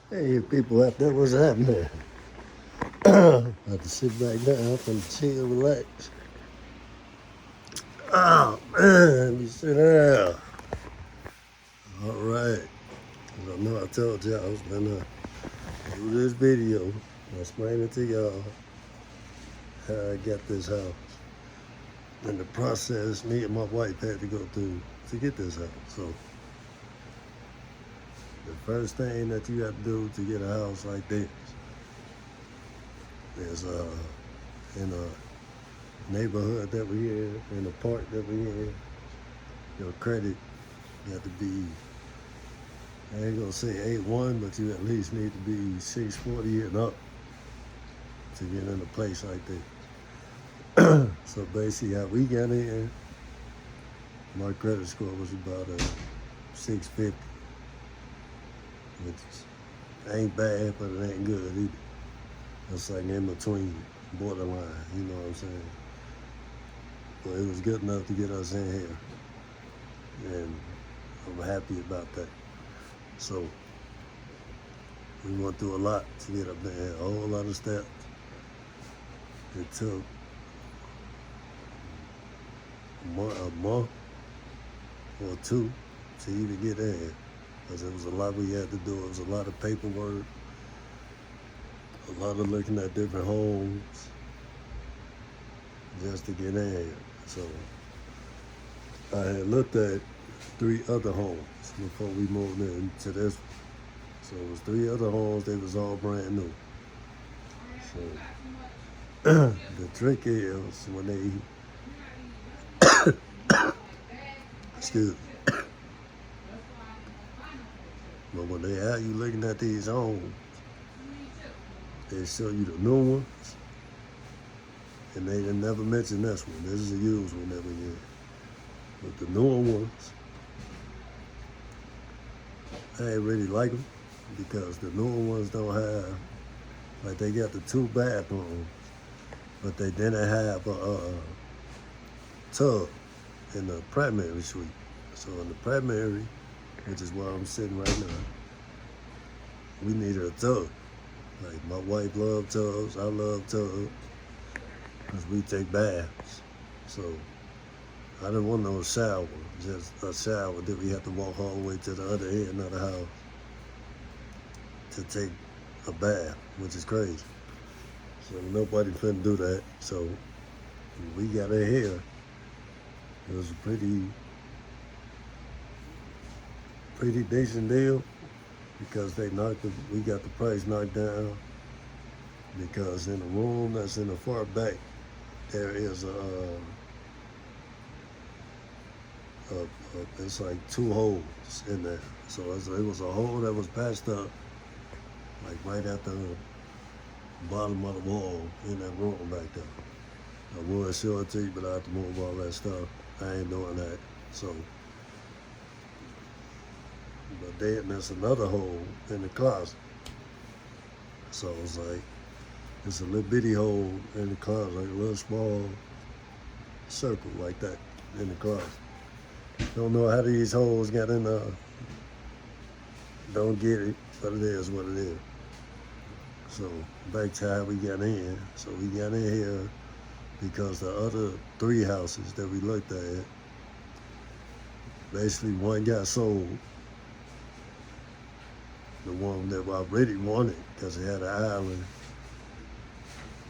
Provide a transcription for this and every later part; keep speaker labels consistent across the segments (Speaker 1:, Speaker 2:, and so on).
Speaker 1: Hey, people out there, what's happening? Have to sit back down and chill, relax. Oh, man, let me sit down. All right. As I know I told you I was going to do this video, explaining to y'all how I got this house and the process me and my wife had to go through to get this house. So, the first thing that you have to do to get a house like this is in a neighborhood that we in a park that we in, your credit, you have to be, I ain't gonna say 8-1, but you at least need to be 640 and up to get in a place like this. So basically how we got in, my credit score was about a 650, which ain't bad, but it ain't good either. It's like in between, borderline, you know what I'm saying? But it was good enough to get us in here, and I'm happy about that. So we went through a lot to get up there, a whole lot of steps. It took a month or two to even get in, because it was a lot we had to do. It was a lot of paperwork, a lot of looking at different homes just to get in. So I had looked at 3 other homes before we moved into this one. So it was 3 other homes, they was all brand new. So the trick is when they, excuse me, but when they have you looking at these homes, they show you the new ones, and they didn't never mention this one. This is a used one that we get. But the newer ones, I ain't really like them, because the newer ones don't have, like they got the 2 bathrooms, but they didn't have a tub in the primary suite. So in the primary, which is where I'm sitting right now, we needed a tub. Like my wife loves tubs, I love tubs, because we take baths. So I didn't want no shower, just a shower that we had to walk all the way to the other end of the house to take a bath, which is crazy. So nobody couldn't do that. So when we got in here, it was a pretty decent deal, because we got the price knocked down, because in the room that's in the far back, there is it's like 2 holes in there. So it was a hole that was patched up, like right at the bottom of the wall in that room back there. I would show it to you, but I have to move all that stuff. I ain't doing that. So, but then there's another hole in the closet. So it's like, it's a little bitty hole in the closet, like a little small circle like that in the closet. Don't know how these holes got in there. Don't get it, but it is what it is. So back to how we got in. So we got in here because the other 3 houses that we looked at, basically one got sold. The one that I really wanted, because it had an island,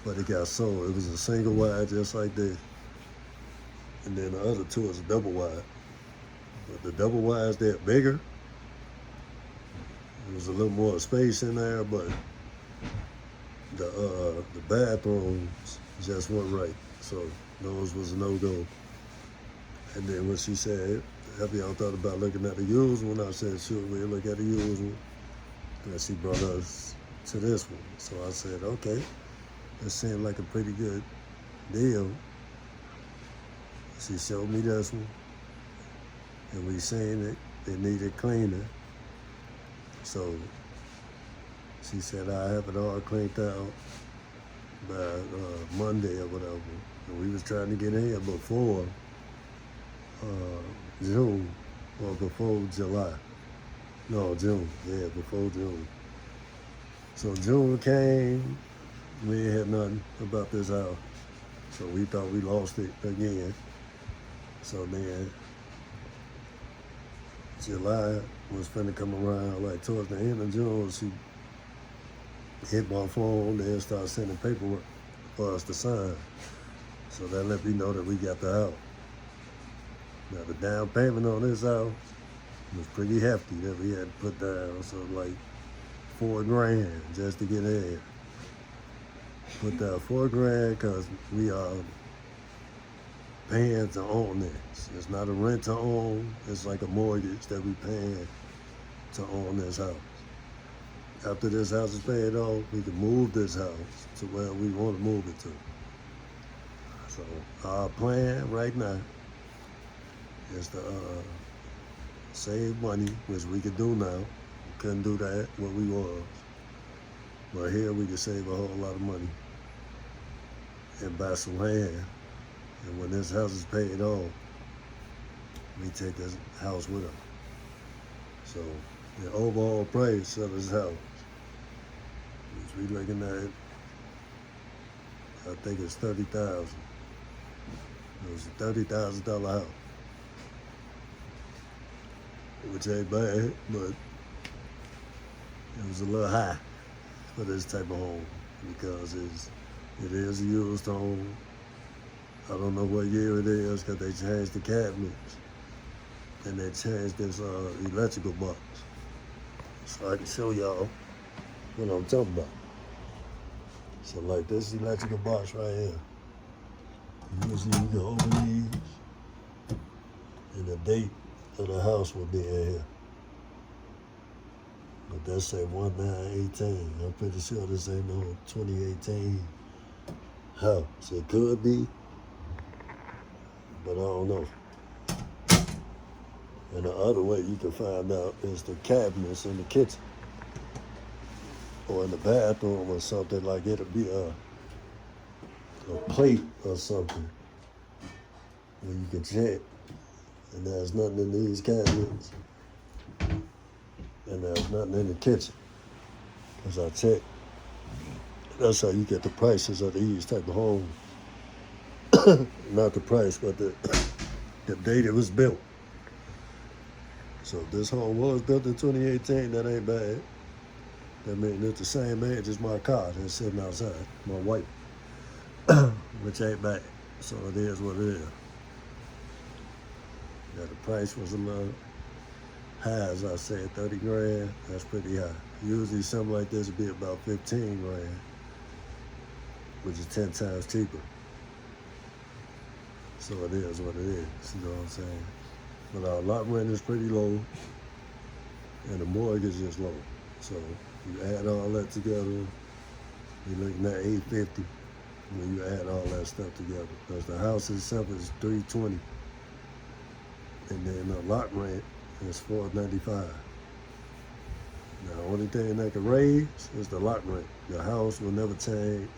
Speaker 1: but it got sold. It was a single wide just like this. And then the other 2 is a double wide. But the double wides, they're bigger. There was a little more space in there, but the bathrooms just weren't right. So those was a no-go. And then when she said, have y'all thought about looking at the used one? I said, sure, we'll look at the used one. And she brought us to this one. So I said, okay, that seemed like a pretty good deal. She showed me this one, and we seen it needed cleaning. So she said, I have it all cleaned out by Monday or whatever. And we was trying to get in here before June, or before July. No, June, yeah, before June. So June came, we ain't had nothing about this house. So we thought we lost it again. So then July was finna come around, like towards the end of June, she hit my phone and started sending paperwork for us to sign. So that let me know that we got the house. Now the down payment on this house was pretty hefty that we had to put down. So like $4,000 just to get in. Put down $4,000 because we are paying to own this. It's not a rent to own. It's like a mortgage that we paying to own this house. After this house is paid off, we can move this house to where we want to move it to. So our plan right now is to save money, which we could do now. We couldn't do that when we was. But here we can save a whole lot of money and buy some land. And when this house is paid off, we take this house with us. So the overall price of this house, which we looking at, I think it's $30,000. It was a $30,000 house, which ain't bad, but it was a little high for this type of home because it is a used home. I don't know what year it is because they changed the cabinets and they changed this electrical box. So I can show y'all what I'm talking about. So like this electrical box right here. Usually you can open these and the date of the house will be in here. But that say 1918. I'm pretty sure this ain't no 2018 house. It could be, but I don't know. And the other way you can find out is the cabinets in the kitchen or in the bathroom or something. Like it'll be a plate or something where you can check. And there's nothing in these cabinets. And there's nothing in the kitchen. Because I checked. That's how you get the prices of these type of homes. Not the price, but the date it was built. So if this home was built in 2018, that ain't bad. That means it's the same age as my car that's sitting outside, my white, which ain't bad. So it is what it is. Yeah, the price was a little high, as I said, $30,000. That's pretty high. Usually something like this would be about $15,000, which is 10 times cheaper. So it is what it is, you know what I'm saying? But our lot rent is pretty low, and the mortgage is low. So you add all that together, you're looking at $850 when you add all that stuff together. Because the house itself is $320, and then the lot rent is $495. Now, the only thing that can raise is the lot rent. The house will never change.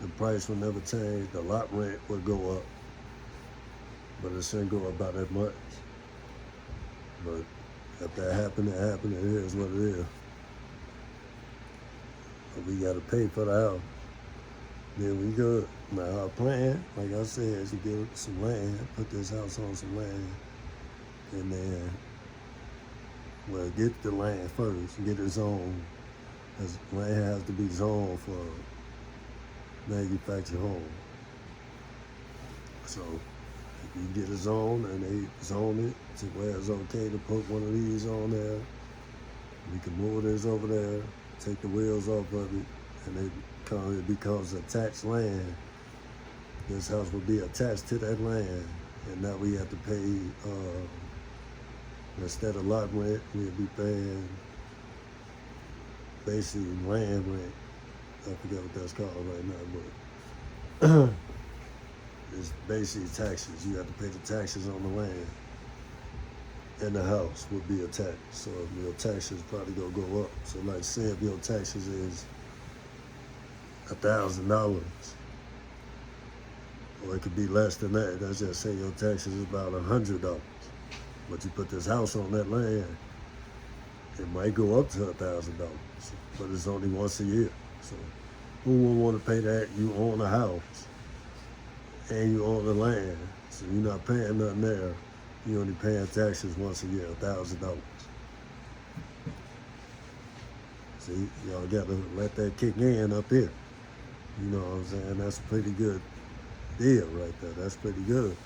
Speaker 1: The price will never change. The lot rent will go up, but it shouldn't go up by that much. But if that happened, it happened. It is what it is. But we got to pay for the house. Then we good. Now our plan, like I said, is to get some land, put this house on some land, and then well, get the land first, get it zoned. Because land has to be zoned for manufactured home. So if you get a zone and they zone it to where it's okay to put one of these on there, we can move this over there, take the wheels off of it, and it becomes attached land. This house will be attached to that land, and now we have to pay, instead of lot rent, we'll be paying basically land rent. I forget what that's called right now, but it's basically taxes. You have to pay the taxes on the land, and the house will be attached. So your taxes probably gonna go up. So like say if your taxes is $1,000, or it could be less than that. Let's just say your taxes is about $100. But you put this house on that land, It might go up to $1,000, but it's only once a year. So who would want to pay that? You own a house and you own the land, so you're not paying nothing there. You only paying taxes once a year, $1,000. See, y'all got to let that kick in up here. You know what I'm saying? That's a pretty good deal right there. That's pretty good.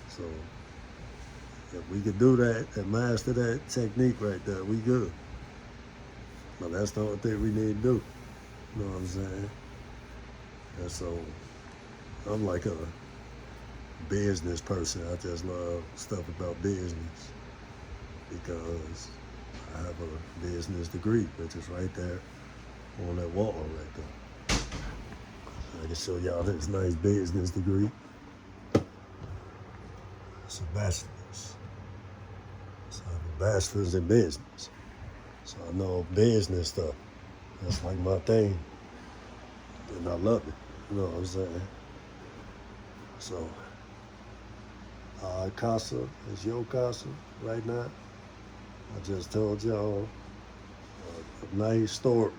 Speaker 1: So if we could do that and master that technique right there, we good. But that's the only thing we need to do. You know what I'm saying? And so I'm like a business person. I just love stuff about business because I have a business degree, which is right there on that wall right there. I can show y'all this nice business degree. It's a bachelor's. So I have a bachelor's in business. So I know business stuff. That's like my thing. And I love it. You know what I'm saying? So our casa is your casa right now. I just told y'all a nice story.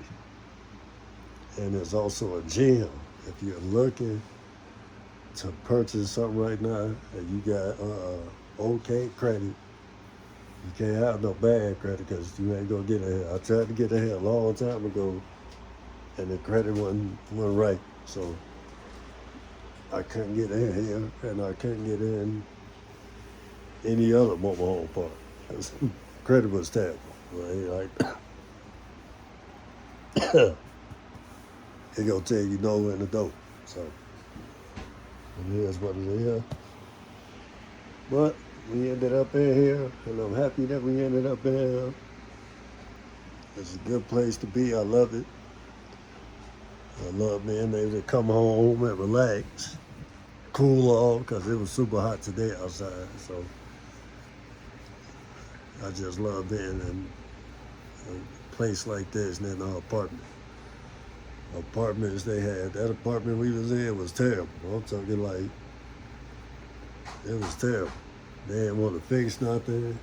Speaker 1: And it's also a gem. If you're looking to purchase something right now and you got okay credit, you can't have no bad credit because you ain't gonna get ahead. I tried to get ahead a long time ago and the credit wasn't right. So I couldn't get in here and I couldn't get in any other mobile home park. Credit was terrible. Like it gonna tell you no in the door. So it is what it is. But we ended up in here and I'm happy that we ended up in here. It's a good place to be. I love it. I love being able to come home and relax, cool off, because it was super hot today outside. So I just love being in a place like this and in our apartment. Apartments they had, that apartment we was in was terrible. I'm talking like, it was terrible. They didn't want to fix nothing.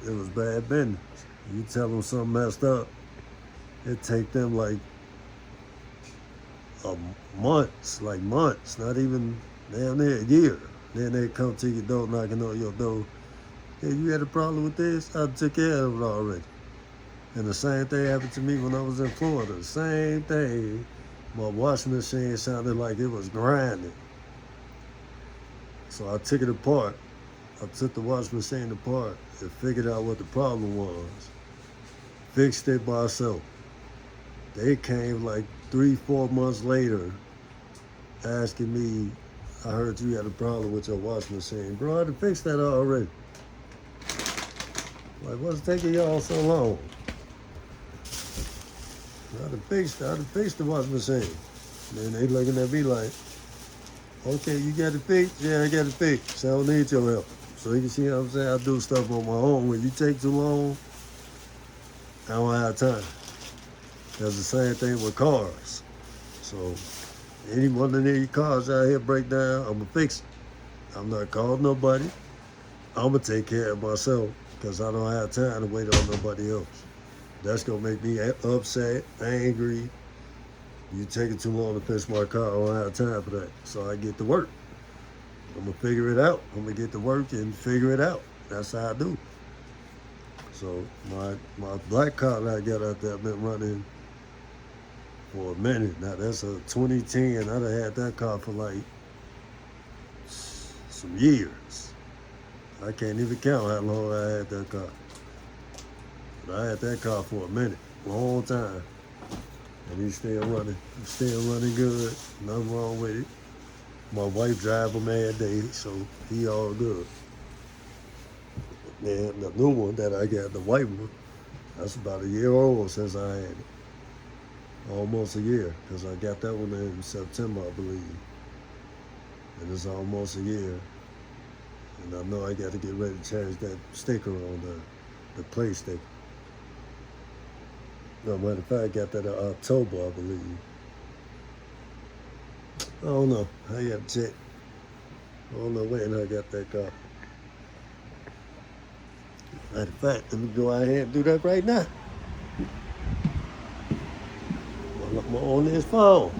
Speaker 1: It was bad business. You tell them something messed up, it take them like months, not even damn near a year. Then they come to your door, knocking on your door. Hey, you had a problem with this? I took care of it already. And the same thing happened to me when I was in Florida. The same thing. My washing machine sounded like it was grinding. So I took it apart. I took the washing machine apart and figured out what the problem was. Fixed it myself. They came like 3-4 months later asking me, I heard you had a problem with your washing machine. Bro, I had to fix that already. Like, what's taking y'all so long? I had to fix the washing machine. And they looking at me like, okay, you got it fixed? Yeah, I got it fixed. So I don't need your help. So you can see what I'm saying? I do stuff on my own. When you take too long, I don't have time. That's the same thing with cars. So any one of these cars out here break down, I'm gonna fix it. I'm not calling nobody. I'm gonna take care of myself because I don't have time to wait on nobody else. That's gonna make me upset, angry. You taking too long to fix my car, I don't have time for that. So I get to work. I'm gonna figure it out. I'm gonna get to work and figure it out. That's how I do. So my black car that I got out there, I've been running for a minute. Now that's a 2010. I'd have had that car for like some years. I can't even count how long I had that car. But I had that car for a minute, long time. And he's still running good. Nothing wrong with it. My wife drive him every day, so he all good. And the new one that I got, the white one, that's about a year old since I had it. Almost a year, because I got that one in September, I believe. And it's almost a year. And I know I got to get ready to change that sticker on the play sticker. No, matter of fact, I got that in October, I believe. I don't know. I got to check. I don't know when I got that car. Matter of fact, let me go out here and do that right now. While I'm on this phone.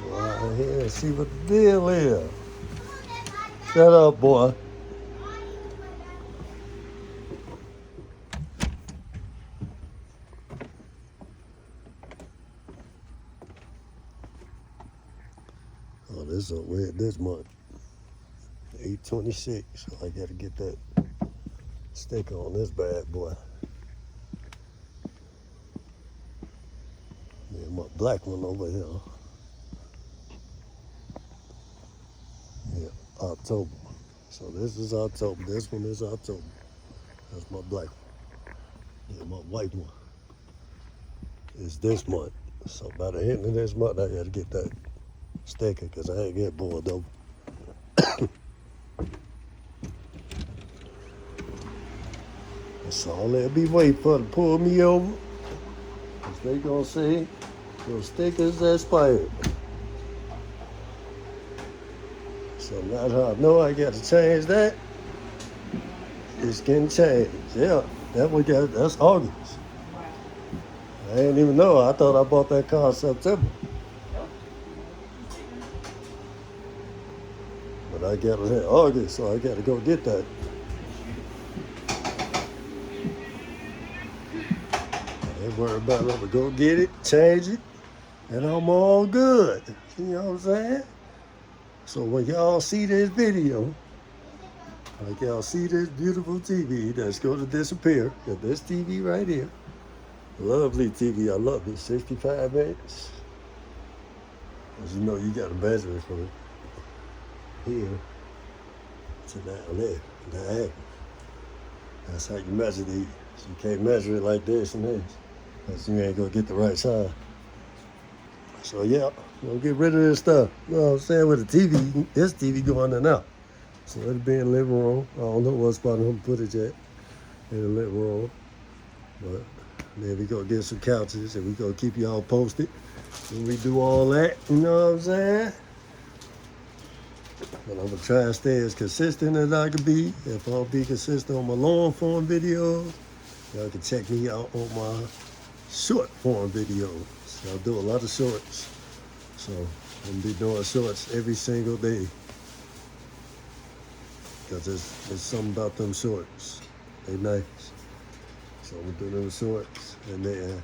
Speaker 1: Go out here and see what the deal is. Shut up, boy. Oh, this is weird this month. 8/26. So I gotta get that sticker on this bad boy. Yeah, my black one over here. Yeah, October. So this is October. This one is October. That's my black one. Yeah, my white one is this month. So by the end of this month, I gotta get that sticker because I ain't get bored over. That's all they'll be waiting for to pull me over. Cause they gonna say your stickers expired. So now that I know I got to change that, it's getting changed. Yeah, that's August. I didn't even know. I thought I bought that car in September. But I got it in August, so I got to go get that. I ain't worried about it. But go get it, change it, and I'm all good. You know what I'm saying? So when y'all see this video, like y'all see this beautiful TV that's going to disappear, got this TV right here. Lovely TV, I love it, 65 inch. As you know, you got to measure it from here to down there, diagonal. That's how you measure these. So you can't measure it like this and this, because you ain't going to get the right size. So yeah, we'll get rid of this stuff. You know what I'm saying? With the TV, this TV going in and out. So it'll be in the living room. I don't know what spot I'm going to put it at in the living room. But then we gonna get some couches and we gonna keep y'all posted when we do all that, you know what I'm saying? But I'm gonna try and stay as consistent as I can be. If I'll be consistent on my long form videos, y'all can check me out on my short form videos. I'll do a lot of shorts. So I'm gonna be doing shorts every single day. Cause there's something about them shorts. They nice. So I'm gonna do them shorts, and then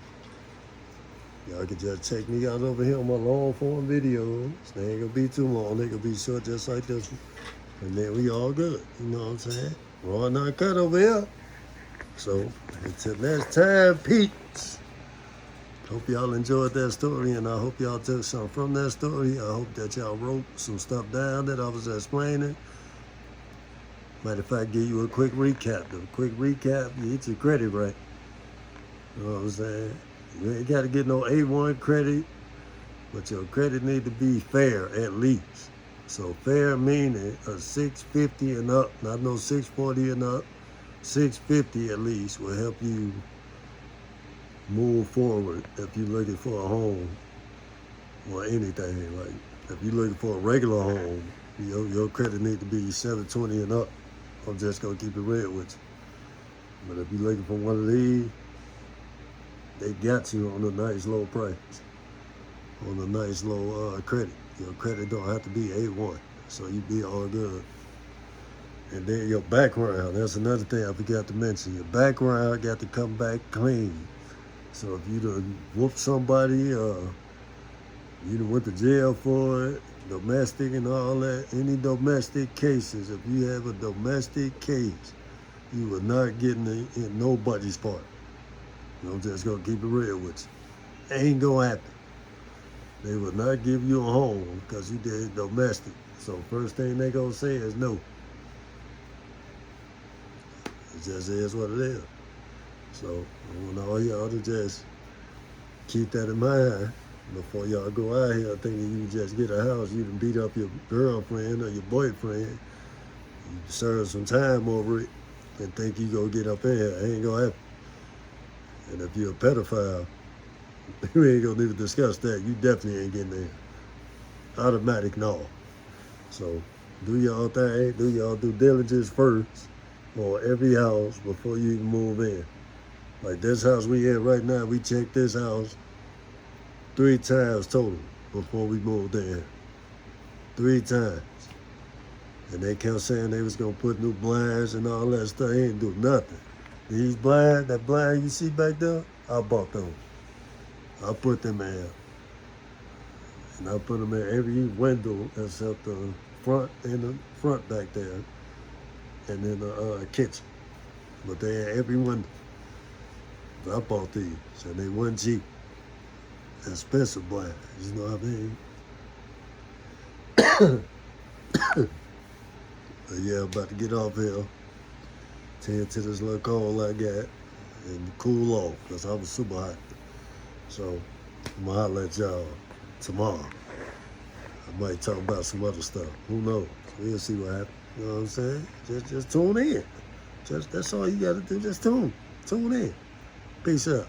Speaker 1: y'all can just check me out over here on my long form videos. They ain't gonna be too long. They gonna be short just like this one. And then we all good. You know what I'm saying? Raw and uncut over here. So until next time, peeps. Hope y'all enjoyed that story, and I hope y'all took something from that story. I hope that y'all wrote some stuff down that I was explaining. Matter of fact, give you a quick recap. The quick recap, you get your credit right. You know what I'm saying? You ain't got to get no A1 credit, but your credit need to be fair at least. So fair meaning a 650 and up, not no 640 and up. 650 at least will help you move forward if you're looking for a home or anything. Like if you're looking for a regular home, your credit need to be 720 and up. I'm just gonna keep it real with you. But if you're looking for one of these, they got you on a nice low price, on a nice low credit. Your credit don't have to be A1, so you be all good. And then your background, that's another thing I forgot to mention. Your background got to come back clean. So if you done whooped somebody, you done went to jail for it, domestic and all that, any domestic cases, if you have a domestic case, you are not getting in nobody's part. I'm just gonna keep it real with you. Ain't gonna happen. They will not give you a home because you did domestic. So first thing they gonna say is no. It just is what it is. So I want all y'all to just keep that in mind. Before y'all go out here thinking you can just get a house, you can beat up your girlfriend or your boyfriend, you serve some time over it, and think you gonna get up in here. It ain't gonna happen. And if you're a pedophile, we ain't gonna even discuss that. You definitely ain't getting in. Automatic no. So do y'all thing, do y'all due diligence first, on every house before you even move in. Like this house we in right now, we checked this house 3 times total before we moved in. 3 times. And they kept saying they was gonna put new blinds and all that stuff. They ain't do nothing. These blinds, that blind you see back there, I bought them. I put them in. And I put them in every window except the front and the front back there. And then the kitchen. But they had every window. I bought these. And they wasn't cheap. Expensive blinds, you know what I mean? But yeah, I'm about to get off here. Tend to this little cold I got and cool off because I was super hot. So I'm gonna holler at y'all tomorrow. I might talk about some other stuff. Who knows? We'll see what happens. You know what I'm saying? Just tune in. That's all you gotta do. Just tune in. Peace out.